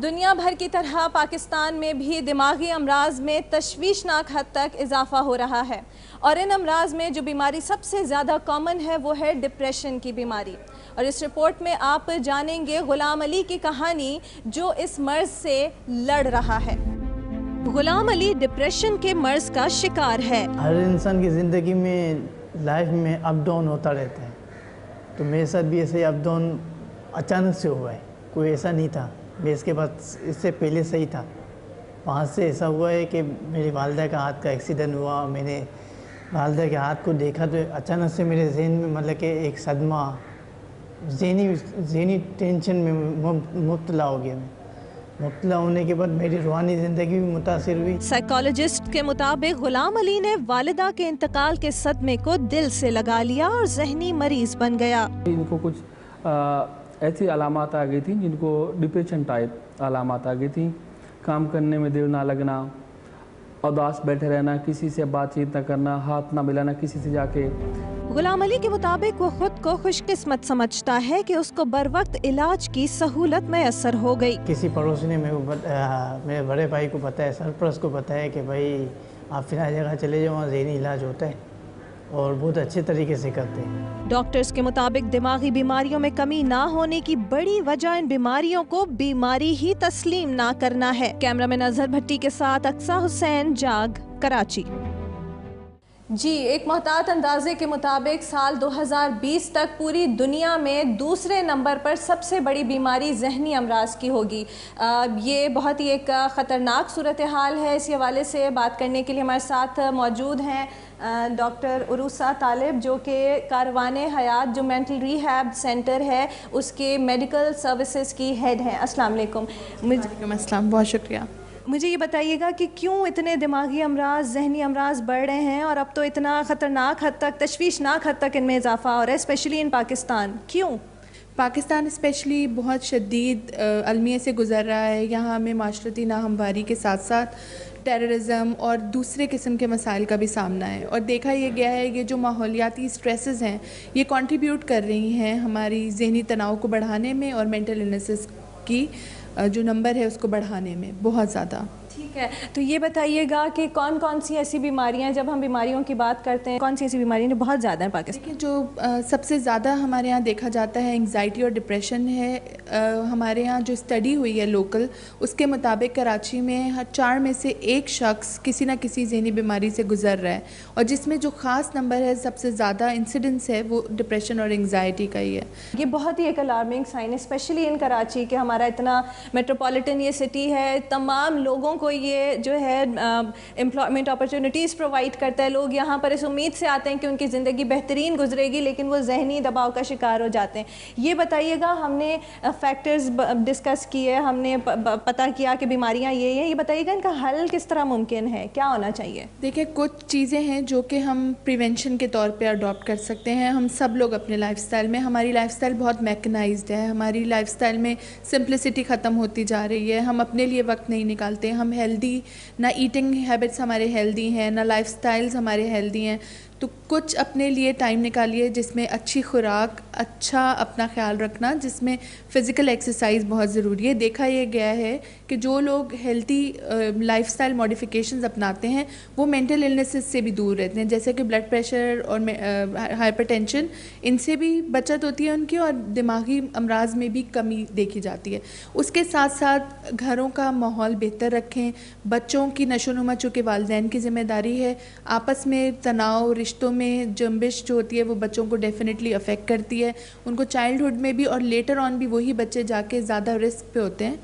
دنیا بھر کی طرح پاکستان میں بھی دماغی امراض میں تشویشناک حد تک اضافہ ہو رہا ہے، اور ان امراض میں جو بیماری سب سے زیادہ کامن ہے وہ ہے ڈپریشن کی بیماری۔ اور اس رپورٹ میں آپ جانیں گے غلام علی کی کہانی جو اس مرض سے لڑ رہا ہے۔ غلام علی ڈپریشن کے مرض کا شکار ہے۔ ہر انسان کی زندگی میں لائف میں اپ ڈاؤن ہوتا رہتا ہے، تو میرے ساتھ بھی ایسے اپ ڈاؤن اچانک سے ہوا ہے، کوئی ایسا نہیں تھا۔ میں اس کے بعد اس سے پہلے صحیح تھا، وہاں سے ایسا ہوا ہے کہ میری والدہ کا ہاتھ کا ایکسیڈنٹ ہوا، میں نے والدہ کے ہاتھ کو دیکھا تو اچانک سے میرے ذہن میں مطلب کہ ایک صدمہ، ذہنی ٹینشن میں مبتلا ہو گیا۔ مبتلا ہونے کے بعد میری روحانی زندگی بھی متاثر ہوئی۔ سائیکالوجسٹ کے مطابق غلام علی نے والدہ کے انتقال کے صدمے کو دل سے لگا لیا اور ذہنی مریض بن گیا۔ ان کو کچھ ایسی علامات آ گئی تھیں جن کو ڈپریشن ٹائپ علامات آ گئی تھیں، کام کرنے میں دل نہ لگنا، اداس بیٹھے رہنا، کسی سے بات چیت نہ کرنا، ہاتھ نہ ملانا کسی سے جا کے۔ غلام علی کے مطابق وہ خود کو خوش قسمت سمجھتا ہے کہ اس کو بر وقت علاج کی سہولت میسر ہو گئی۔ کسی پڑوسی نے میرے بڑے بھائی کو بتایا، سرپرست کو بتایا کہ بھائی آپ فلاں جگہ چلے جاؤ، وہاں ذہنی علاج ہوتا ہے اور بہت اچھے طریقے سے کرتے ہیں۔ ڈاکٹرز کے مطابق دماغی بیماریوں میں کمی نہ ہونے کی بڑی وجہ ان بیماریوں کو بیماری ہی تسلیم نہ کرنا ہے۔ کیمرہ مین اظہر بھٹی کے ساتھ اقصیٰ حسین، جاگ، کراچی۔ جی، ایک محتاط اندازے کے مطابق سال 2020 تک پوری دنیا میں دوسرے نمبر پر سب سے بڑی بیماری ذہنی امراض کی ہوگی۔ یہ بہت ہی ایک خطرناک صورتحال ہے۔ اس حوالے سے بات کرنے کے لیے ہمارے ساتھ موجود ہیں ڈاکٹر عروسہ طالب، جو کہ کاروان حیات جو مینٹل ریہیب سینٹر ہے اس کے میڈیکل سروسز کی ہیڈ ہیں۔ السلام علیکم۔ وعلیکم السلام، بہت شکریہ۔ مجھے یہ بتائیے گا کہ کیوں اتنے دماغی امراض، ذہنی امراض بڑھ رہے ہیں، اور اب تو اتنا خطرناک حد تک، تشویشناک حد تک ان میں اضافہ ہو رہا ہے، اسپیشلی ان پاکستان؟ کیوں؟ پاکستان اسپیشلی بہت شدید المیے سے گزر رہا ہے۔ یہاں ہمیں معاشرتی ناہمواری کے ساتھ ساتھ ٹیررزم اور دوسرے قسم کے مسائل کا بھی سامنا ہے، اور دیکھا یہ گیا ہے یہ جو ماحولیاتی سٹریسز ہیں یہ کنٹریبیوٹ کر رہی ہیں ہماری ذہنی تناؤ کو بڑھانے میں اور مینٹل النیسز کی جو نمبر ہے اس کو بڑھانے میں بہت زیادہ۔ ٹھیک ہے، تو یہ بتائیے گا کہ کون کون سی ایسی بیماریاں، جب ہم بیماریوں کی بات کرتے ہیں، کون سی ایسی بیماریاں جو بہت زیادہ ہیں پاکستان؟ دیکھیں، جو سب سے زیادہ ہمارے یہاں دیکھا جاتا ہے انگزائٹی اور ڈپریشن ہے۔ ہمارے یہاں جو اسٹڈی ہوئی ہے لوکل، اس کے مطابق کراچی میں 4 میں سے 1 شخص کسی نہ کسی ذہنی بیماری سے گزر رہا ہے، اور جس میں جو خاص نمبر ہے، سب سے زیادہ انسیڈنس ہے وہ ڈپریشن اور انگزائٹی کا ہی ہے۔ یہ بہت ہی ایک alarming sign, especially in Karachi کہ ہمارا اتنا میٹروپولیٹن یہ سٹی ہے، تمام لوگوں کو یہ جو ہے امپلائمنٹ اپرچونٹیز پرووائڈ کرتا ہے۔ لوگ یہاں پر اس امید سے آتے ہیں کہ ان کی زندگی بہترین گزرے گی، لیکن وہ ذہنی دباؤ کا شکار ہو جاتے ہیں۔ یہ بتائیے گا، ہم نے فیکٹرز ڈسکس کیے، ہم نے پتہ کیا کہ بیماریاں یہ ہیں، یہ بتائیے گا ان کا حل کس طرح ممکن ہے، کیا ہونا چاہیے؟ دیکھیں، کچھ چیزیں ہیں جو کہ ہم پریونشن کے طور پہ اڈاپٹ کر سکتے ہیں۔ ہم سب لوگ اپنے لائف سٹائل میں، ہماری لائف سٹائل بہت میکنائزڈ ہے، ہماری لائف سٹائل میں سمپلسٹی ختم ہوتی جا رہی ہے، ہم اپنے لیے وقت نہیں نکالتے، ہم ہیلدی، نہ ایٹنگ ہیبٹس ہمارے ہیلدی ہیں، نہ لائف سٹائلز ہمارے ہیلدی ہیں۔ تو کچھ اپنے لیے ٹائم نکالیے جس میں اچھی خوراک، اچھا اپنا خیال رکھنا، جس میں فزیکل ایکسرسائز بہت ضروری ہے۔ دیکھا یہ گیا ہے کہ جو لوگ ہیلتھی لائف سٹائل موڈیفیکیشنز اپناتے ہیں وہ مینٹل النیسز سے بھی دور رہتے ہیں، جیسے کہ بلڈ پریشر اور ہائپر ٹینشن، ان سے بھی بچت ہوتی ہے ان کی، اور دماغی امراض میں بھی کمی دیکھی جاتی ہے۔ اس کے ساتھ ساتھ گھروں کا ماحول بہتر رکھیں، بچوں کی نشو و نما چونکہ والدین کی ذمہ داری ہے، آپس میں تناؤ، رشتوں میں جنبش جو ہوتی ہے وہ بچوں کو ڈیفینیٹلی افیکٹ کرتی ہے، ان کو چائلڈہڈ میں بھی، اور لیٹر آن بھی وہی بچے جا کے زیادہ رسک پہ ہوتے ہیں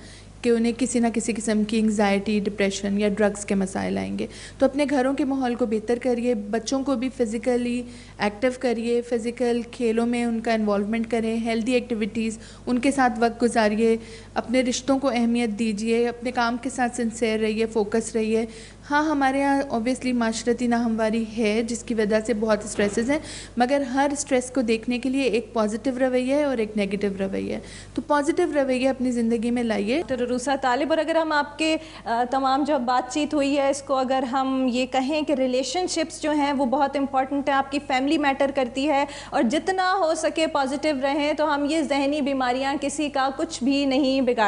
کہ انہیں کسی نہ کسی قسم کی انگزائٹی، ڈپریشن یا ڈرگس کے مسائل آئیں گے۔ تو اپنے گھروں کے ماحول کو بہتر کریے، بچوں کو بھی فزیکلی ایکٹیو کریے، فزیکل کھیلوں میں ان کا انوالومنٹ کریں، ہیلدی ایکٹیویٹیز، ان کے ساتھ وقت گزاریے، اپنے رشتوں کو اہمیت دیجیے، اپنے کام کے ساتھ سنسیئر رہیے، فوکس رہیے۔ ہاں، ہمارے یہاں اوبیسلی معاشرتی ناہمواری ہے جس کی وجہ سے بہت اسٹریسز ہیں، مگر ہر اسٹریس کو دیکھنے کے لیے ایک پازیٹیو رویہ ہے اور ایک نیگیٹو رویہ ہے، تو پازیٹیو رویہ اپنی زندگی میں لائیے۔ ڈاکٹر عروسہ طالب، اور اگر ہم آپ کے تمام جو بات چیت ہوئی ہے اس کو اگر ہم یہ کہیں کہ ریلیشن شپس جو ہیں وہ بہت امپورٹنٹ ہیں، آپ کی فیملی میٹر کرتی ہے، اور جتنا ہو سکے پازیٹیو رہیں تو ہم یہ ذہنی بیماریاں کسی کا کچھ بھی نہیں بگاڑ